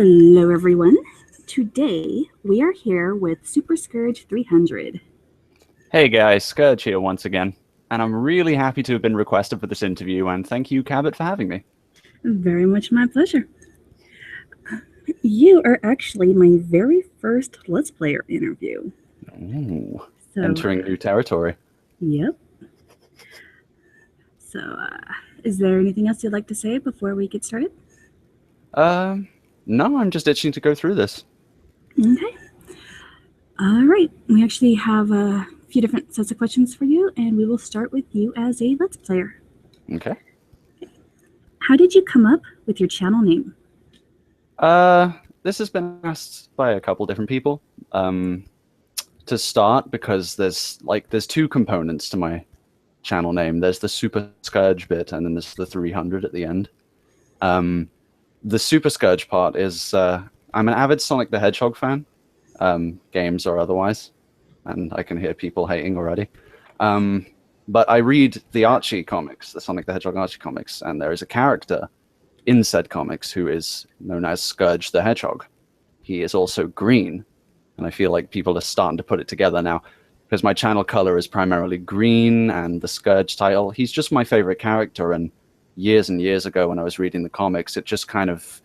Hello, everyone. Today we are here with superscourge300. Hey guys, Scourge here once again, and I'm really happy to have been requested for this interview, and thank you, Cabot, for having me. Very much my pleasure. You are actually my very first Let's Player interview. Ooh, So, entering new territory. Yep. So, is there anything else you'd like to say before we get started? No, I'm just itching to go through this. Okay. All right. We actually have a few different sets of questions for you, and we will start with you as a Let's Player. Okay. How did you come up with your channel name? This has been asked by a couple different people. To start, because there's two components to my channel name. There's the Super Scourge bit, and then there's the 300 at the end. The Super Scourge part is I'm an avid Sonic the Hedgehog fan, games or otherwise, and I can hear people hating already. But I read the Archie comics, the Sonic the Hedgehog Archie comics, and there is a character in said comics who is known as Scourge the Hedgehog. He is also green, and I feel like people are starting to put it together now, because my channel color is primarily green, and the Scourge title, he's just my favorite character. And years and years ago when I was reading the comics, it just kind of,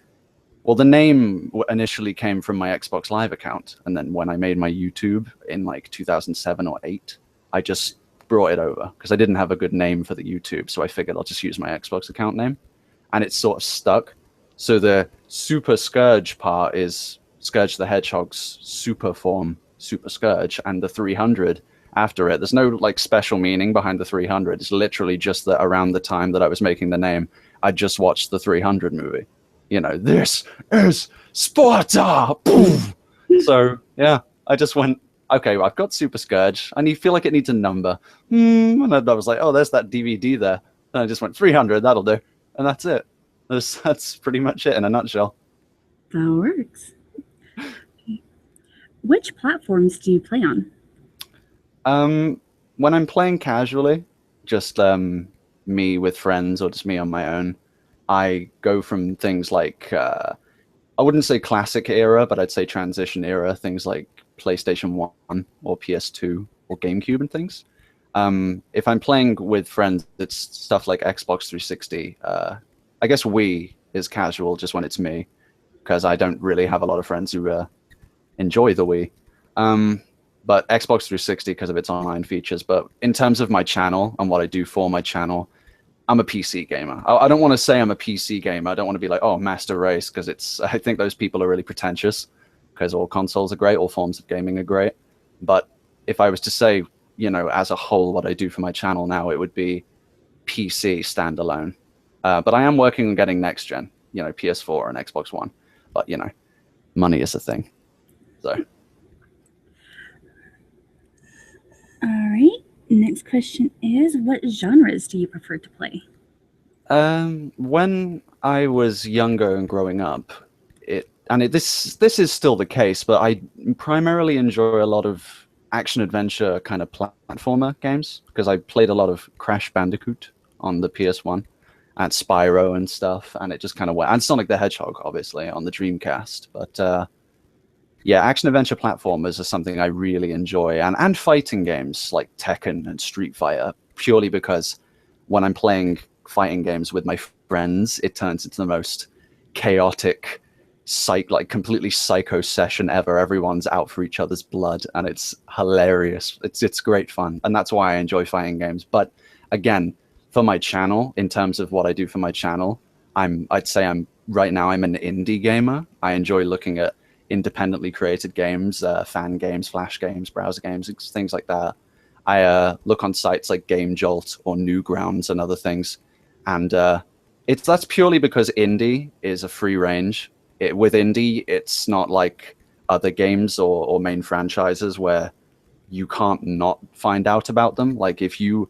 well, the name initially came from my Xbox Live account, and then when I made my YouTube in like 2007 or 8, I just brought it over because I didn't have a good name for the YouTube, so I figured I'll just use my Xbox account name, and it's sort of stuck. So the Super Scourge part is Scourge the Hedgehog's super form, Super Scourge, and the 300 after it. There's no like special meaning behind the 300. It's literally just that around the time that I was making the name, I just watched the 300 movie. You know, this is Sparta! Boom! So, yeah, I just went, okay, well, I've got Super Scourge. I feel like it needs a number. And I was like, oh, there's that DVD there. And I just went, 300, that'll do. And that's it. That's pretty much it in a nutshell. That works. Which platforms do you play on? When I'm playing casually, just me with friends or just me on my own, I go from things like, I wouldn't say classic era, but I'd say transition era, things like PlayStation 1 or PS2 or GameCube and things. If I'm playing with friends, it's stuff like Xbox 360. I guess Wii is casual just when it's me, because I don't really have a lot of friends who enjoy the Wii. But Xbox 360 because of its online features. But in terms of my channel and what I do for my channel, I'm a PC gamer. I don't want to say I'm a PC gamer. I don't want to be like, oh, master race, because I think those people are really pretentious, because all consoles are great, all forms of gaming are great. But if I was to say, you know, as a whole, what I do for my channel now, it would be PC standalone. But I am working on getting next gen, you know, PS4 and Xbox One. But, you know, money is a thing. So. All right. Next question is, what genres do you prefer to play? When I was younger and growing up, this is still the case, but I primarily enjoy a lot of action-adventure kind of platformer games, because I played a lot of Crash Bandicoot on the PS1 and Spyro and stuff, and it just kind of went, and Sonic the Hedgehog, obviously, on the Dreamcast. But yeah, action-adventure platformers are something I really enjoy, and fighting games like Tekken and Street Fighter, purely because when I'm playing fighting games with my friends, it turns into the most chaotic, completely psycho session ever. Everyone's out for each other's blood, and it's hilarious. It's great fun, and that's why I enjoy fighting games. But again, for my channel, in terms of what I do for my channel, I'd say right now I'm an indie gamer. I enjoy looking at independently created games, fan games, flash games, browser games, things like that. I look on sites like Game Jolt or Newgrounds and other things, and that's purely because indie is a free range. With indie, it's not like other games or main franchises where you can't not find out about them. Like if you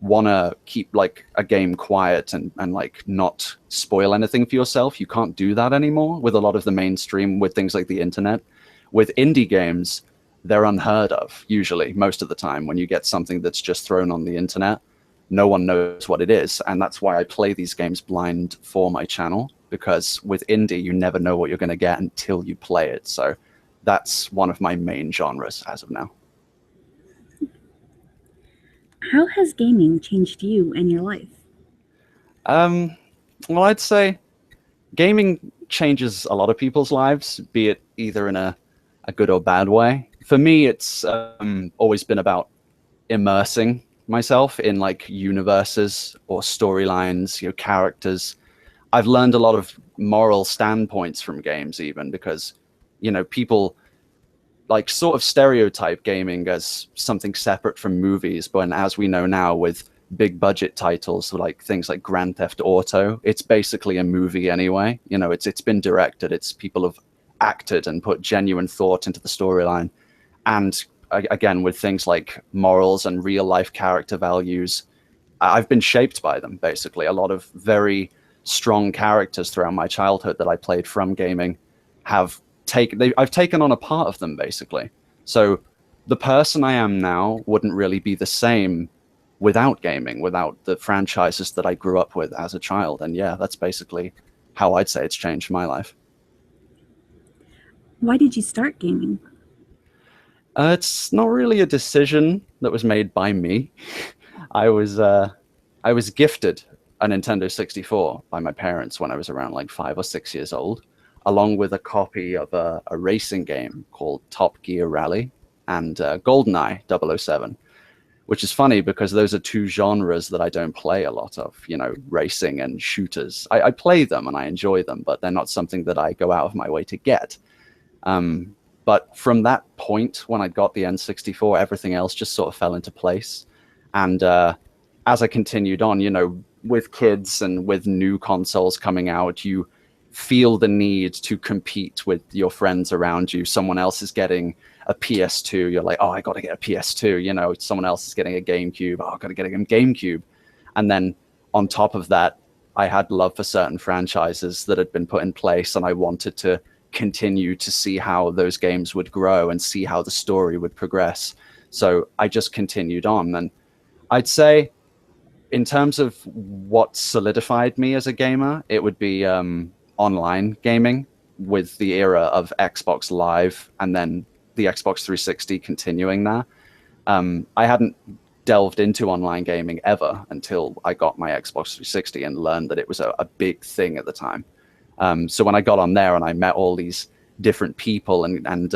want to keep like a game quiet and like not spoil anything for yourself, you can't do that anymore with a lot of the mainstream, with things like the internet. With indie games, they're unheard of usually. Most of the time when you get something that's just thrown on the internet, no one knows what it is, and that's why I play these games blind for my channel, because with indie, you never know what you're going to get until you play it. So that's one of my main genres as of now. How has gaming changed you and your life? Well, I'd say gaming changes a lot of people's lives, be it either in a good or bad way. For me, it's always been about immersing myself in like universes or storylines, characters. I've learned a lot of moral standpoints from games, even because, people like sort of stereotype gaming as something separate from movies. But as we know now, with big budget titles like things like Grand Theft Auto, it's basically a movie anyway. It's been directed. It's people have acted and put genuine thought into the storyline. And again, with things like morals and real life character values, I've been shaped by them. Basically, a lot of very strong characters throughout my childhood that I played from gaming I've taken on a part of them, basically. So the person I am now wouldn't really be the same without gaming, without the franchises that I grew up with as a child. And yeah, that's basically how I'd say it's changed my life. Why did you start gaming? It's not really a decision that was made by me. I was gifted a Nintendo 64 by my parents when I was around like 5 or 6 years old, along with a copy of a racing game called Top Gear Rally and GoldenEye 007, which is funny because those are two genres that I don't play a lot of, racing and shooters. I play them and I enjoy them, but they're not something that I go out of my way to get. But from that point, when I got the N64, everything else just sort of fell into place. And as I continued on, with kids and with new consoles coming out, you feel the need to compete with your friends around you. Someone else is getting a PS2. You're like, oh, I got to get a PS2. Someone else is getting a GameCube. Oh, I got to get a GameCube. And then on top of that, I had love for certain franchises that had been put in place, and I wanted to continue to see how those games would grow and see how the story would progress. So I just continued on. And I'd say in terms of what solidified me as a gamer, it would be online gaming with the era of Xbox Live and then the Xbox 360 continuing there. I hadn't delved into online gaming ever until I got my Xbox 360 and learned that it was a big thing at the time. So when I got on there and I met all these different people and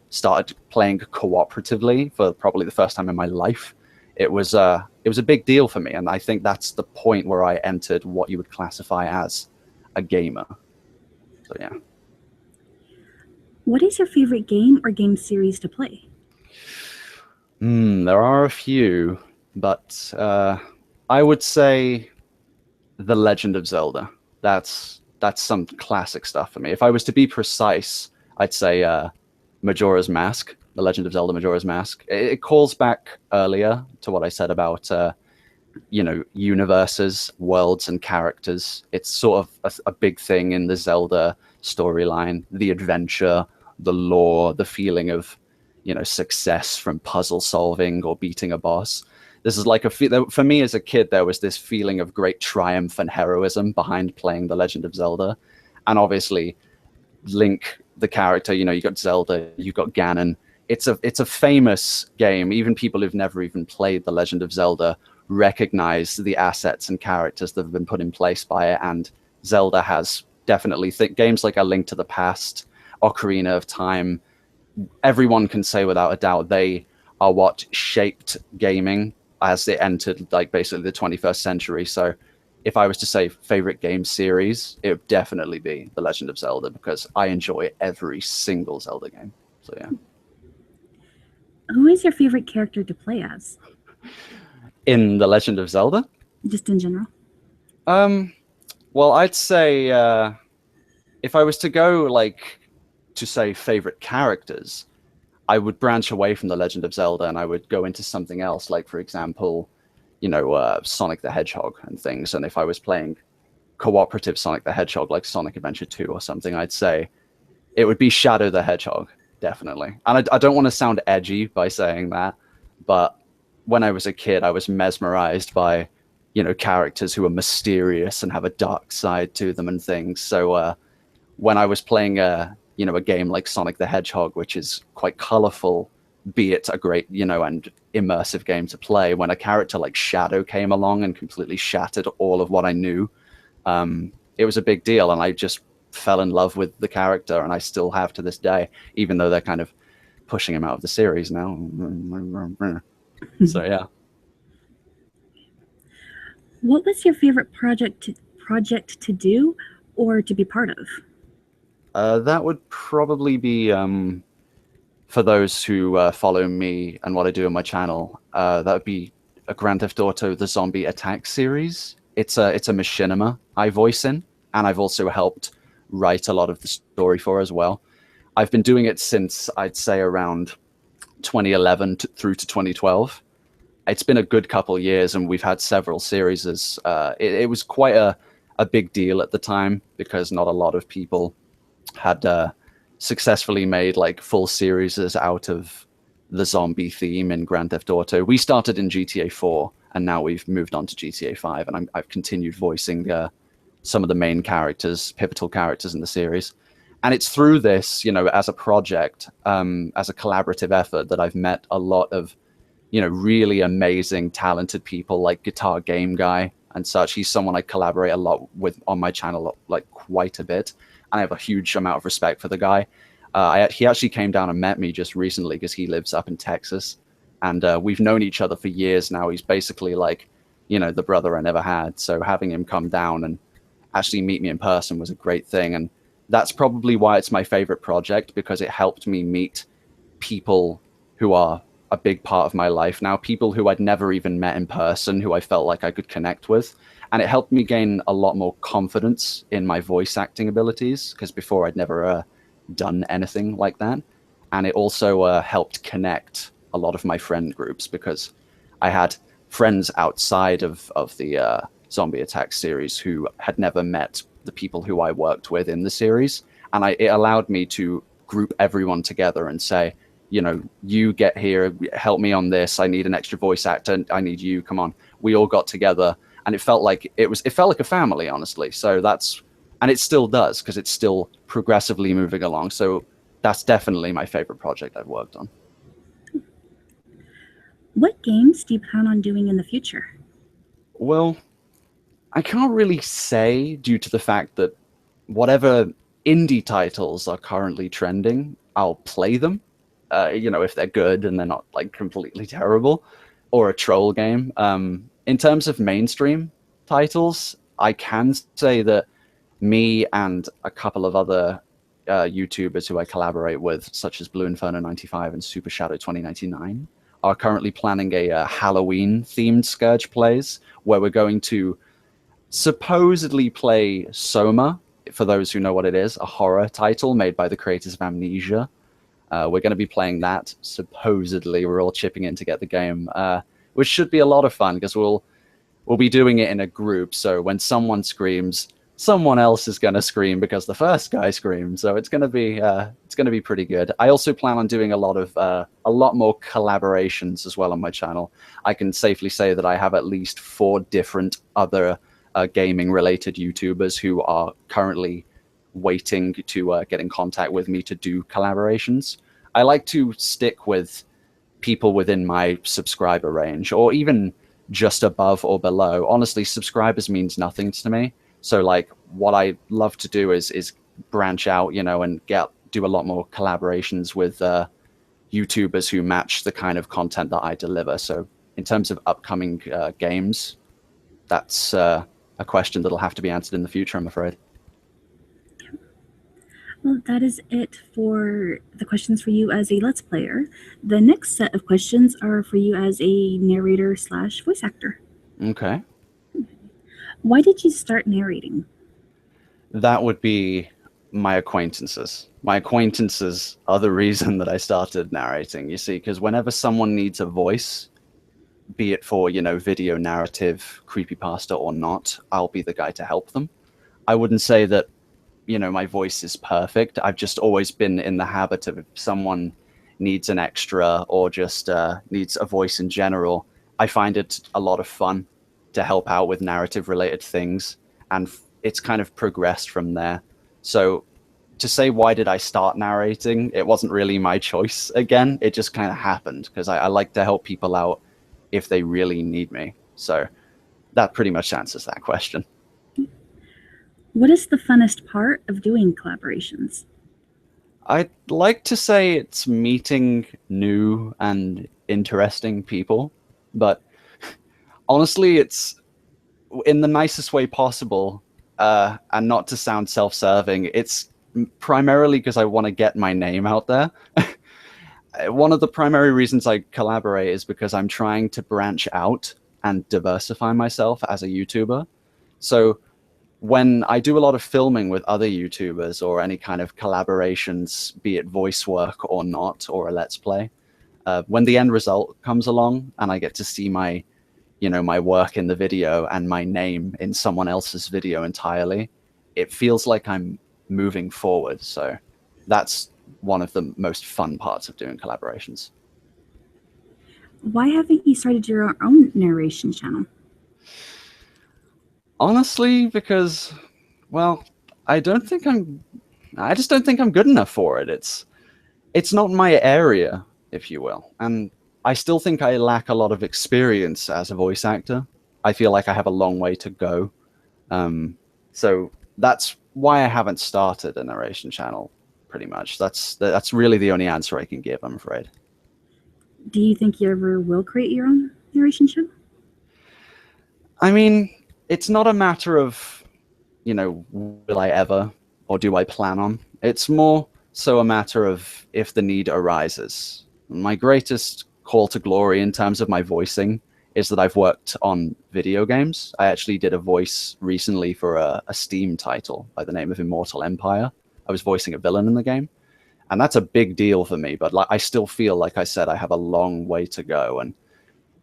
started playing cooperatively for probably the first time in my life, it was a big deal for me. And I think that's the point where I entered what you would classify as a gamer. So yeah. What is your favorite game or game series to play? There are a few, but I would say The Legend of Zelda. That's some classic stuff for me. If I was to be precise, I'd say Majora's Mask, The Legend of Zelda Majora's Mask. It calls back earlier to what I said about universes, worlds, and characters. It's sort of a big thing in the Zelda storyline, the adventure, the lore, the feeling of success from puzzle solving or beating a boss. This is like for me as a kid, there was this feeling of great triumph and heroism behind playing The Legend of Zelda. And obviously Link, the character, you got Zelda, you got Ganon. It's a famous game. Even people who've never even played The Legend of Zelda recognize the assets and characters that have been put in place by it. And Zelda has definitely games like A Link to the Past, Ocarina of Time. Everyone can say without a doubt they are what shaped gaming as it entered like basically the 21st century. So if I was to say favorite game series, it would definitely be The Legend of Zelda because I enjoy every single Zelda game. So yeah. Who is your favorite character to play as? In The Legend of Zelda? Just in general. Well, I'd say if I was to go to say favorite characters, I would branch away from The Legend of Zelda and I would go into something else, like for example, Sonic the Hedgehog and things. And if I was playing cooperative Sonic the Hedgehog, like Sonic Adventure 2 or something, I'd say it would be Shadow the Hedgehog, definitely. And I don't want to sound edgy by saying that, but when I was a kid, I was mesmerized by characters who are mysterious and have a dark side to them and things. So when I was playing a game like Sonic the Hedgehog, which is quite colorful, be it a great and immersive game to play, when a character like Shadow came along and completely shattered all of what I knew, it was a big deal, and I just fell in love with the character, and I still have to this day, even though they're kind of pushing him out of the series now. So yeah. What was your favorite project to do or to be part of? That would probably be for those who follow me and what I do on my channel. That would be a Grand Theft Auto: The Zombie Attack series. It's a machinima I voice in, and I've also helped write a lot of the story for as well. I've been doing it since I'd say around 2011 through to 2012. It's been a good couple of years, and we've had several series. It was quite a big deal at the time because not a lot of people had successfully made like full series out of the zombie theme in Grand Theft Auto. We started in GTA 4, and now we've moved on to GTA 5, and I've continued voicing some of the main characters, pivotal characters in the series. And it's through this, as a project, as a collaborative effort, that I've met a lot of, really amazing, talented people like Guitar Game Guy and such. He's someone I collaborate a lot with on my channel, like quite a bit. And I have a huge amount of respect for the guy. He actually came down and met me just recently because he lives up in Texas. And we've known each other for years now. He's basically like, the brother I never had. So having him come down and actually meet me in person was a great thing. And that's probably why it's my favorite project, because it helped me meet people who are a big part of my life now, people who I'd never even met in person, who I felt like I could connect with. And it helped me gain a lot more confidence in my voice acting abilities, because before I'd never done anything like that. And it also helped connect a lot of my friend groups, because I had friends outside of the Zombie Attack series who had never met the people who I worked with in the series. And it allowed me to group everyone together and say, you get here, help me on this. I need an extra voice actor. I need you. Come on. We all got together, and it felt like a family, honestly. So and it still does, because it's still progressively moving along. So that's definitely my favorite project I've worked on. What games do you plan on doing in the future? Well, I can't really say, due to the fact that whatever indie titles are currently trending, I'll play them. If they're good and they're not like completely terrible, or a troll game. In terms of mainstream titles, I can say that me and a couple of other YouTubers who I collaborate with, such as Blue Inferno 95 and Super Shadow 2099, are currently planning a Halloween themed Scourge plays, where we're going to supposedly play Soma. For those who know what it is, a horror title made by the creators of Amnesia. We're going to be playing that, supposedly. We're all chipping in to get the game, which should be a lot of fun, because we'll be doing it in a group. So when someone screams, someone else is going to scream because the first guy screamed. So it's going to be pretty good. I also plan on doing a lot more collaborations as well on my channel. I can safely say that I have at least 4 different other gaming related YouTubers who are currently waiting to get in contact with me to do collaborations. I like to stick with people within my subscriber range, or even just above or below. Honestly, subscribers means nothing to me. So like, what I love to do is branch out, and do a lot more collaborations with YouTubers who match the kind of content that I deliver. So in terms of upcoming games, that's a question that'll have to be answered in the future, I'm afraid. Well, that is it for the questions for you as a Let's Player. The next set of questions are for you as a narrator / voice actor. Okay. Why did you start narrating? That would be my acquaintances. My acquaintances are the reason that I started narrating, you see, because whenever someone needs a voice, be it for, video narrative, creepypasta or not, I'll be the guy to help them. I wouldn't say that my voice is perfect. I've just always been in the habit of, if someone needs an extra or just needs a voice in general, I find it a lot of fun. to help out with narrative related things, and it's kind of progressed from there. So to say why did I start narrating, it wasn't really my choice again. It just kind of happened because I like to help people out if they really need me. So that pretty much answers that question. What is the funnest part of doing collaborations? I'd like to say it's meeting new and interesting people, but honestly, it's in the nicest way possible, and not to sound self-serving. It's primarily because I want to get my name out there. One of the primary reasons I collaborate is because I'm trying to branch out and diversify myself as a YouTuber. So when I do a lot of filming with other YouTubers or any kind of collaborations, be it voice work or not, or a Let's Play, when the end result comes along and I get to see my, my work in the video and my name in someone else's video entirely, it feels like I'm moving forward. So that's one of the most fun parts of doing collaborations. Why haven't you started your own narration channel? Honestly, because, well, I just don't think I'm good enough for it. It's not my area, if you will. And I still think I lack a lot of experience as a voice actor. I feel like I have a long way to go. So that's why I haven't started a narration channel, pretty much. That's really the only answer I can give, I'm afraid. Do you think you ever will create your own narration channel? I mean, it's not a matter of, will I ever or do I plan on? It's more so a matter of if the need arises. My greatest call to glory in terms of my voicing is that I've worked on video games. I actually did a voice recently for a Steam title by the name of Immortal Empire. I was voicing a villain in the game. And that's a big deal for me, but I still feel, like I said, I have a long way to go. And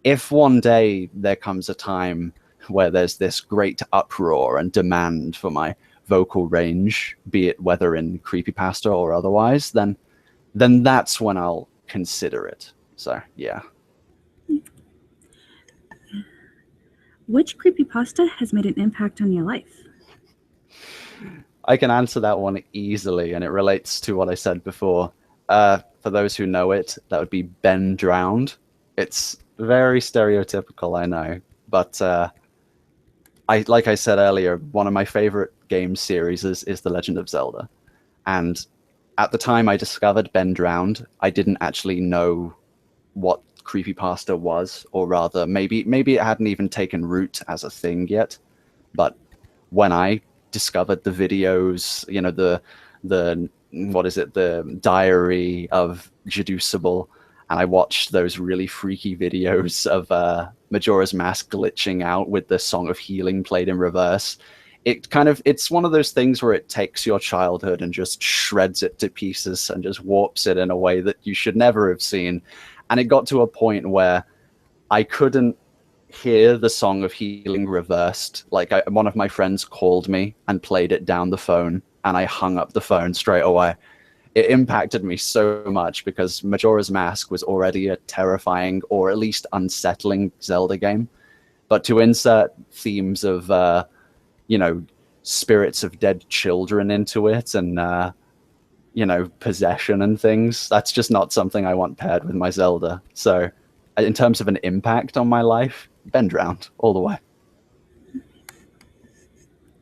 if one day there comes a time where there's this great uproar and demand for my vocal range, be it whether in creepypasta or otherwise, then that's when I'll consider it. So yeah. Which creepypasta has made an impact on your life? I can answer that one easily, and it relates to what I said before. For those who know it, that would be Ben Drowned. It's very stereotypical, I know, but like I said earlier, one of my favorite game series is The Legend of Zelda. And at the time I discovered Ben Drowned, I didn't actually know what creepypasta was, or rather, maybe it hadn't even taken root as a thing yet. But when I discovered the videos, the what is it, the Diary of Jeduceable, and I watched those really freaky videos of Majora's Mask glitching out with the Song of Healing played in reverse. It's one of those things where it takes your childhood and just shreds it to pieces and just warps it in a way that you should never have seen. And it got to a point where I couldn't hear the Song of Healing reversed. Like one of my friends called me and played it down the phone, and I hung up the phone straight away. It impacted me so much because Majora's Mask was already a terrifying or at least unsettling Zelda game. But to insert themes of, spirits of dead children into it and, possession and things, that's just not something I want paired with my Zelda. So in terms of an impact on my life, Ben Drowned all the way.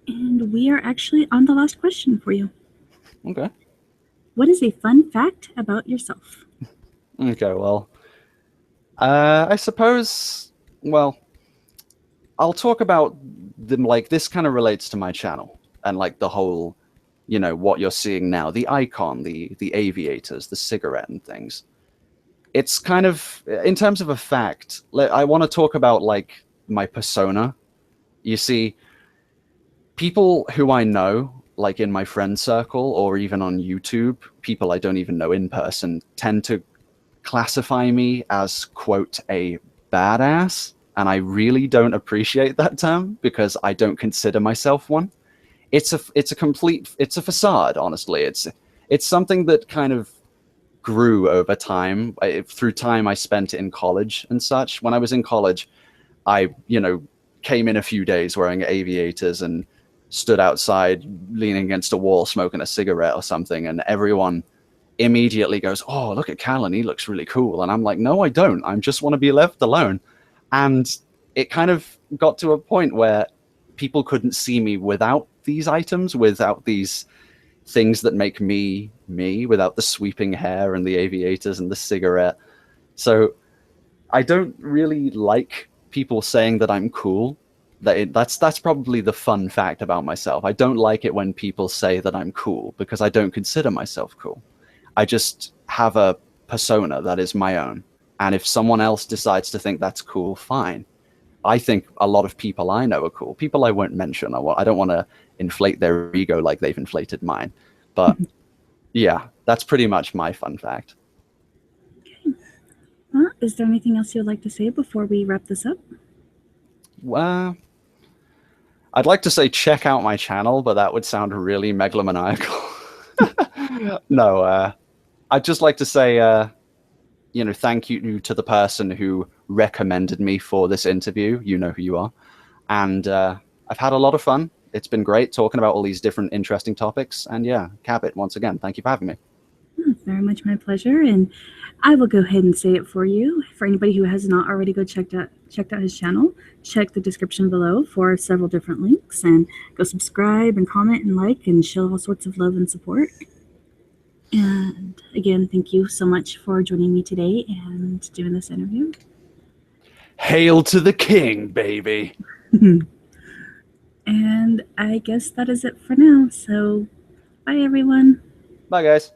And we are actually on the last question for you. Okay. What is a fun fact about yourself? Okay, well, I suppose, well, I'll talk about them, like, this kind of relates to my channel and like the whole, what you're seeing now, the icon, the aviators, the cigarette and things. It's kind of, in terms of a fact, I want to talk about like my persona. You see, people who I know, like in my friend circle or even on YouTube, people I don't even know in person, tend to classify me as, quote, a badass. And I really don't appreciate that term because I don't consider myself one. It's a facade, honestly. It's something that kind of grew over time. Through time I spent in college and such. When I was in college, I, came in a few days wearing aviators and stood outside leaning against a wall smoking a cigarette or something, and everyone immediately goes, "Oh, look at Callan, he looks really cool." And I'm like, "No, I don't. I just want to be left alone." And it kind of got to a point where people couldn't see me without these items, without these things that make me me, without the sweeping hair and the aviators and the cigarette. So I don't really like people saying that I'm cool. That's probably the fun fact about myself. I don't like it when people say that I'm cool because I don't consider myself cool. I just have a persona that is my own. And if someone else decides to think that's cool, fine. I think a lot of people I know are cool. People I won't mention. I don't want to inflate their ego like they've inflated mine. But yeah, that's pretty much my fun fact. Is there anything else you'd like to say before we wrap this up? Well, I'd like to say check out my channel, but that would sound really megalomaniacal. No, I'd just like to say, thank you to the person who recommended me for this interview. You know who you are. And I've had a lot of fun. It's been great talking about all these different interesting topics. And yeah, Cabot, once again, thank you for having me. Very much my pleasure, and I will go ahead and say it for you. For anybody who has not already checked out his channel, check the description below for several different links, and go subscribe and comment and like and show all sorts of love and support. And again, thank you so much for joining me today and doing this interview. Hail to the king, baby. And I guess that is it for now. So, bye everyone. Bye, guys.